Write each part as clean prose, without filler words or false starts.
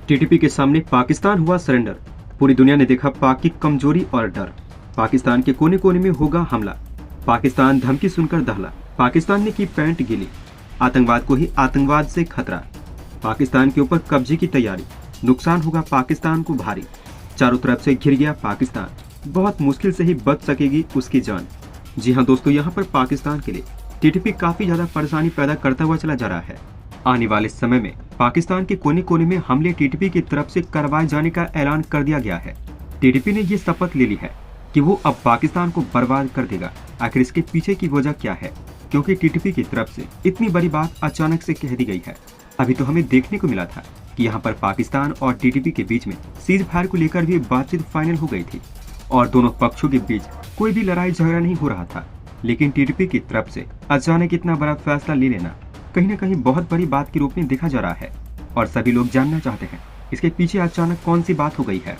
TTP के सामने पाकिस्तान हुआ सरेंडर। पूरी दुनिया ने देखा पाक की कमजोरी और डर। पाकिस्तान के कोने कोने में होगा हमला। पाकिस्तान धमकी सुनकर दहला। पाकिस्तान ने की पैंट गीली। आतंकवाद को ही आतंकवाद से खतरा। पाकिस्तान के ऊपर कब्जे की तैयारी। नुकसान होगा पाकिस्तान को भारी। चारों तरफ से घिर गया पाकिस्तान। बहुत मुश्किल से ही बच सकेगी उसकी जान। जी हाँ दोस्तों, यहाँ पर पाकिस्तान के लिए टीटीपी काफी ज्यादा परेशानी पैदा करता हुआ चला जा रहा है। आने वाले समय में पाकिस्तान के कोने कोने में हमले टीटीपी की तरफ से करवाए जाने का ऐलान कर दिया गया है। टीटीपी ने ये शपथ ले ली है कि वो अब पाकिस्तान को बर्बाद कर देगा। आखिर इसके पीछे की वजह क्या है? क्योंकि टीटीपी की तरफ से इतनी बड़ी बात अचानक से कह दी गई है। अभी तो हमें देखने को मिला था कि यहाँ पर पाकिस्तान और टीटीपी के बीच में सीज फायर को लेकर भी बातचीत फाइनल हो गई थी और दोनों पक्षों के बीच कोई भी लड़ाई झगड़ा नहीं हो रहा था। लेकिन टीटीपी की तरफ से अचानक इतना बड़ा फैसला ले लेना कहीं न कहीं बहुत बड़ी बात के रूप में देखा जा रहा है और सभी लोग जानना चाहते हैं इसके पीछे अचानक कौन सी बात हो गई है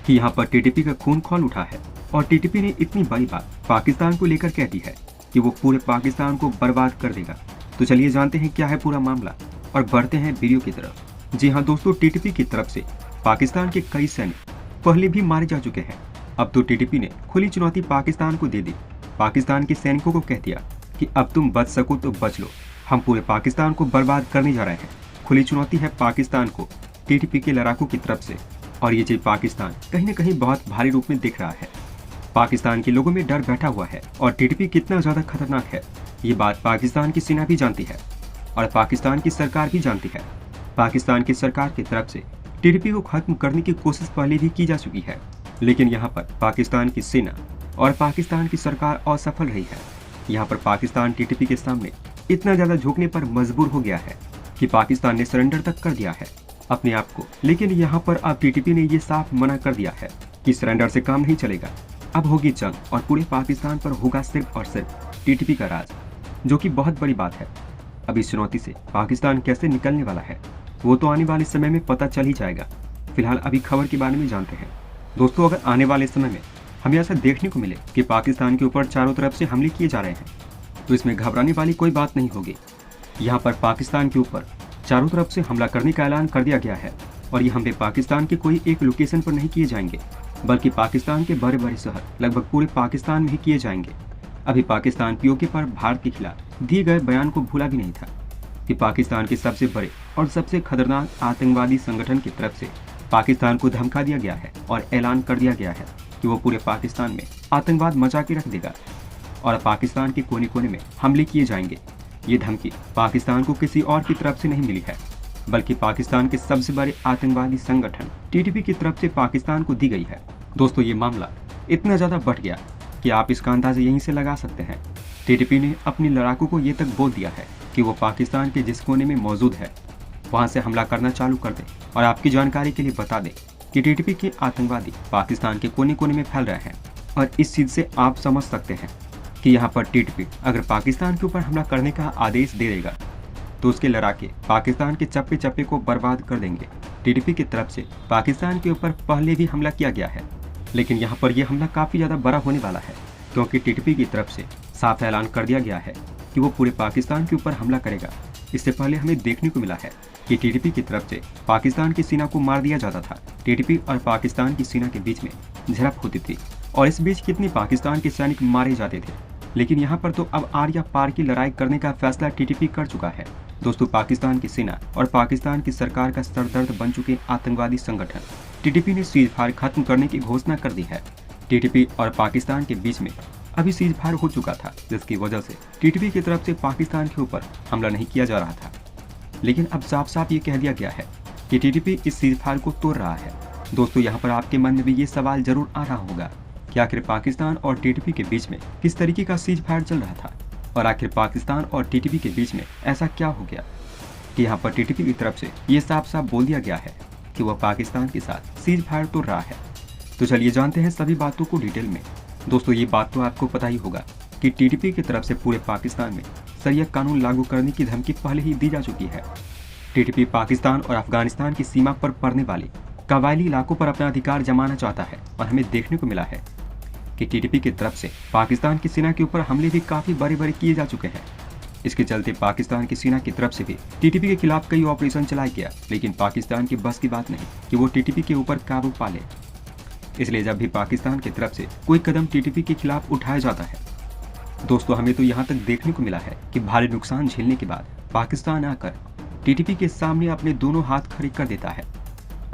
कि यहाँ पर टीटीपी का खून खौल उठा है और टीटीपी ने इतनी बड़ी बात पाकिस्तान को लेकर कह दी है कि वो पूरे पाकिस्तान को बर्बाद कर देगा। तो चलिए जानते हैं क्या है पूरा मामला और बढ़ते हैं वीडियो की तरफ। जी हाँ दोस्तों, टीटीपी की तरफ से पाकिस्तान के कई सैनिक पहले भी मारे जा चुके हैं। अब तो टीटीपी ने खुली चुनौती पाकिस्तान को दे दी। पाकिस्तान के सैनिकों को कह दिया कि अब तुम बच सको तो बच लो, हम पूरे पाकिस्तान को बर्बाद करने जा रहे हैं। खुली चुनौती है पाकिस्तान को टीटीपी के लड़ाकों की तरफ से और ये चीज पाकिस्तान कहीं न कहीं बहुत भारी रूप में दिख रहा है। पाकिस्तान के लोगों में डर बैठा हुआ है और टीटीपी कितना ज्यादा खतरनाक है ये बात पाकिस्तान की सेना भी जानती है और पाकिस्तान की सरकार भी जानती है। पाकिस्तान की सरकार की तरफ से टीटीपी को खत्म करने की कोशिश पहले भी की जा चुकी है, लेकिन यहाँ पर पाकिस्तान की सेना और पाकिस्तान की सरकार असफल रही है। यहाँ पर पाकिस्तान टीटीपी के सामने इतना ज्यादा झुकने पर मजबूर हो गया है कि पाकिस्तान ने सरेंडर तक कर दिया है अपने आप को। लेकिन यहाँ पर अब टीटीपी ने ये साफ मना कर दिया है कि सरेंडर से काम नहीं चलेगा। अब होगी जंग और पूरे पाकिस्तान पर होगा सिर्फ और सिर्फ टीटीपी का राज, जो कि बहुत बड़ी बात है। अब इस चुनौती से पाकिस्तान कैसे निकलने वाला है वो तो आने वाले समय में पता चल ही जाएगा। फिलहाल अभी खबर के बारे में जानते हैं दोस्तों। अगर आने वाले समय में हमें ऐसा देखने को मिले कि पाकिस्तान के ऊपर चारों तरफ से हमले किए जा रहे हैं तो इसमें घबराने वाली कोई बात नहीं होगी। यहाँ पर पाकिस्तान के ऊपर चारों तरफ से हमला करने का ऐलान कर दिया गया है और ये हमले पाकिस्तान के कोई एक लोकेशन पर नहीं किए जाएंगे, बल्कि पाकिस्तान के बड़े बड़े शहर लगभग पूरे पाकिस्तान में ही किए जाएंगे। अभी पाकिस्तान पीओके पर भारत के खिलाफ दिए गए बयान को भूला भी नहीं था कि पाकिस्तान के सबसे बड़े और सबसे खतरनाक आतंकवादी संगठन की तरफ से पाकिस्तान को धमका दिया गया है और ऐलान कर दिया गया है कि वो पूरे पाकिस्तान में आतंकवाद मचा के रख देगा और पाकिस्तान के कोने कोने में हमले किए जाएंगे। ये धमकी पाकिस्तान को किसी और की तरफ से नहीं मिली है, बल्कि पाकिस्तान के सबसे बड़े आतंकवादी संगठन टीटीपी की तरफ से पाकिस्तान को दी गई है। दोस्तों, ये मामला इतना ज्यादा बढ़ गया कि आप इसका अंदाजा यहीं से लगा सकते हैं। टीटीपी ने अपने लड़ाकों को ये तक बोल दिया है कि वो पाकिस्तान के जिस कोने में मौजूद है वहां से हमला करना चालू कर दे। और आपकी जानकारी के लिए बता दें कि टीटीपी के आतंकवादी पाकिस्तान के कोने कोने में फैल रहे हैं और इस चीज से आप समझ सकते हैं कि यहाँ पर टीटीपी अगर पाकिस्तान के ऊपर हमला करने का आदेश दे देगा तो उसके लड़ाके पाकिस्तान के चप्पे चप्पे को बर्बाद कर देंगे। टीटीपी की तरफ से पाकिस्तान के ऊपर पहले भी हमला किया गया है, लेकिन यहाँ पर यह हमला काफी ज्यादा बड़ा होने वाला है क्योंकि टीटीपी की तरफ से साफ ऐलान कर दिया गया है कि वो पूरे पाकिस्तान के ऊपर हमला करेगा। इससे पहले हमें देखने को मिला है कि टीटीपी की तरफ से पाकिस्तान की सेना को मार दिया जाता था। टीटीपी और पाकिस्तान की सेना के बीच में झड़प होती थी और इस बीच कितने पाकिस्तान के सैनिक मारे जाते थे। लेकिन यहाँ पर तो अब आर या पार की लड़ाई करने का फैसला टीटीपी कर चुका है। दोस्तों, पाकिस्तान की सेना और पाकिस्तान की सरकार का सरदर्द बन चुके आतंकवादी संगठन टीटीपी ने सीज फायर खत्म करने की घोषणा कर दी है। टीटीपी और पाकिस्तान के बीच में अभी सीज फायर हो चुका था, जिसकी वजह से टीटीपी की तरफ से पाकिस्तान के ऊपर हमला नहीं किया जा रहा था। लेकिन अब साफ साफ ये कह दिया गया है कि टीटीपी इस सीज फायर को तोड़ रहा है। दोस्तों, यहाँ पर आपके मन में भी ये सवाल जरूर आ रहा होगा कि आखिर पाकिस्तान और टीटीपी के बीच में किस तरीके का सीज फायर चल रहा था और आखिर पाकिस्तान और टीटीपी के बीच में ऐसा क्या हो गया कि यहाँ पर टीटीपी की तरफ से ये साफ साफ बोल दिया गया है कि वह पाकिस्तान के साथ सीज फायर तोड़ रहा है। तो चलिए जानते हैं सभी बातों को डिटेल में। दोस्तों, ये बात तो आपको पता ही होगा कि टीटीपी की तरफ से पूरे पाकिस्तान में शरिया कानून लागू करने की धमकी पहले ही दी जा चुकी है। टीटीपी पाकिस्तान और अफगानिस्तान की सीमा पर पड़ने वाले कबायली इलाकों पर अपना अधिकार जमाना चाहता है और हमें देखने को मिला है कि टीटीपी की तरफ से पाकिस्तान की सेना के ऊपर हमले भी काफी बड़े बड़े किए जा चुके हैं। इसके चलते पाकिस्तान की सेना की तरफ से भी टीटीपी के खिलाफ कई ऑपरेशन चलाया गया, लेकिन पाकिस्तान की बस की बात नहीं कि वो टीटीपी के ऊपर काबू पा ले। इसलिए जब भी पाकिस्तान की तरफ से कोई कदम टीटीपी के खिलाफ उठाया जाता है, दोस्तों हमें तो यहाँ तक देखने को मिला है कि भारी नुकसान झेलने के बाद पाकिस्तान आकर टीटीपी के सामने अपने दोनों हाथ खड़े कर देता है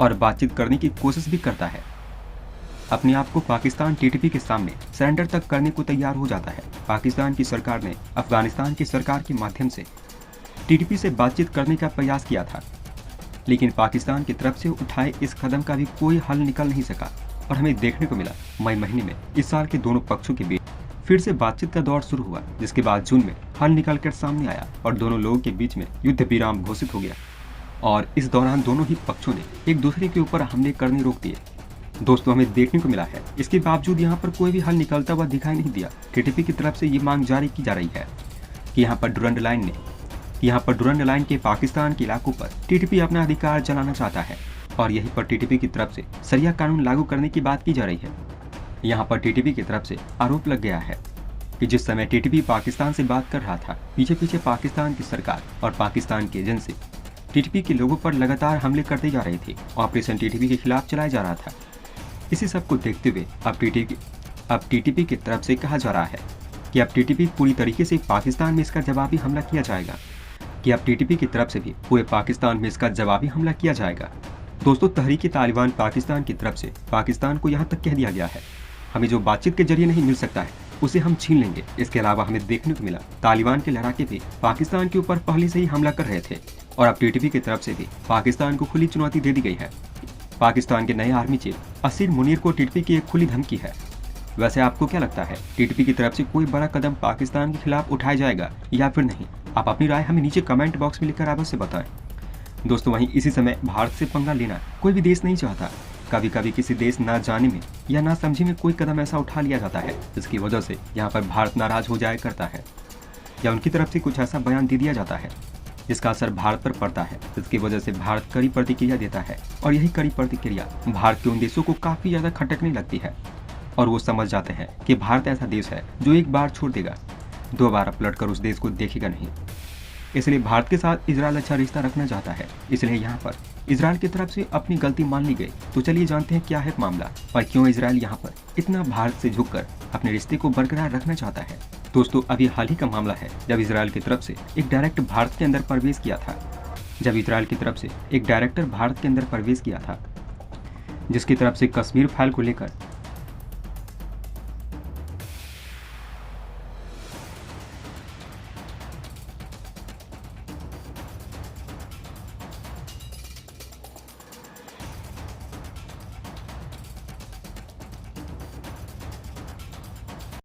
और बातचीत करने की कोशिश भी करता है। अपने आप को पाकिस्तान टीटीपी के सामने सरेंडर तक करने को तैयार हो जाता है। पाकिस्तान की सरकार ने अफगानिस्तान की सरकार के माध्यम से टीटीपी से बातचीत करने का प्रयास किया था, लेकिन पाकिस्तान की तरफ से उठाए इस कदम का भी कोई हल निकल नहीं सका और हमें देखने को मिला मई महीने में इस साल के दोनों पक्षों के बीच फिर से बातचीत का दौर शुरू हुआ, जिसके बाद जून में हल निकलकर सामने आया और दोनों लोगों के बीच में युद्ध विराम घोषित हो गया और इस दौरान दोनों ही पक्षों ने एक दूसरे के ऊपर हमले करने रोक दिए। दोस्तों हमें देखने को मिला है इसके बावजूद यहाँ पर कोई भी हल निकलता हुआ दिखाई नहीं दिया। टीटीपी की तरफ से ये मांग जारी की जा रही है कि यहाँ पर डुरंड लाइन के पाकिस्तान के इलाकों पर टीटीपी अपना अधिकार जलाना चाहता है और यहीं पर टीटीपी की तरफ से शरिया कानून लागू करने की बात की जा रही है। यहाँ पर टीटीपी की तरफ से आरोप लग गया है कि जिस समय टीटीपी पाकिस्तान से बात कर रहा था, पीछे पीछे पाकिस्तान की सरकार और पाकिस्तान के एजेंसी टीटीपी के लोगों पर लगातार हमले करते जा रहे थे। ऑपरेशन टीटीपी के खिलाफ चलाया जा रहा था। इसी सब को देखते हुए अब टीटीपी की तरफ से कहा जा रहा है कि अब टीटीपी पूरी तरीके से पाकिस्तान में इसका जवाबी हमला किया जाएगा किया जाएगा। दोस्तों तहरीक तालिबान पाकिस्तान की तरफ से पाकिस्तान को यहाँ तक कह दिया गया है, हमें जो बातचीत के जरिए नहीं मिल सकता है उसे हम छीन लेंगे। इसके अलावा हमें देखने को मिला तालिबान के लड़ाके भी पाकिस्तान के ऊपर पहले से ही हमला कर रहे थे और अब टीटीपी की तरफ से भी पाकिस्तान को खुली चुनौती दे दी गई है। पाकिस्तान के नए आर्मी चीफ असीर मुनीर को टीटीपी की एक खुली धमकी है। वैसे आपको क्या लगता है, टीटीपी की तरफ से कोई बड़ा कदम पाकिस्तान के खिलाफ उठाया जाएगा या फिर नहीं? आप अपनी राय हमें नीचे कमेंट बॉक्स में लिखकर अवश्य बताएं। दोस्तों वहीं इसी समय भारत से पंगा लेना कोई भी देश नहीं चाहता। कभी कभी किसी देश ना जाने में या ना समझे में कोई कदम ऐसा उठा लिया जाता है जिसकी वजह से यहाँ पर भारत नाराज हो जाया करता है या उनकी तरफ से कुछ ऐसा बयान दे दिया जाता है जिसका असर भारत पर पड़ता है, जिसकी वजह से भारत कड़ी प्रतिक्रिया देता है और यही कड़ी प्रतिक्रिया भारत के उन देशों को काफी ज्यादा खटकने लगती है और वो समझ जाते हैं कि भारत ऐसा देश है जो एक बार छोड़ देगा, दोबारा पलटकर उस देश को देखेगा नहीं। इसलिए भारत के साथ इजराइल अच्छा रिश्ता रखना चाहता है, इसलिए यहाँ पर इजराइल की तरफ से अपनी गलती मान ली गई। तो चलिए जानते हैं क्या है मामला और क्यों इजराइल यहाँ पर इतना भारत से झुककर अपने रिश्ते को बरकरार रखना चाहता है। दोस्तों अभी हाल ही का मामला है जब इजराइल की तरफ से एक डायरेक्टर भारत के अंदर प्रवेश किया था, जिसकी तरफ से कश्मीर फाइल को लेकर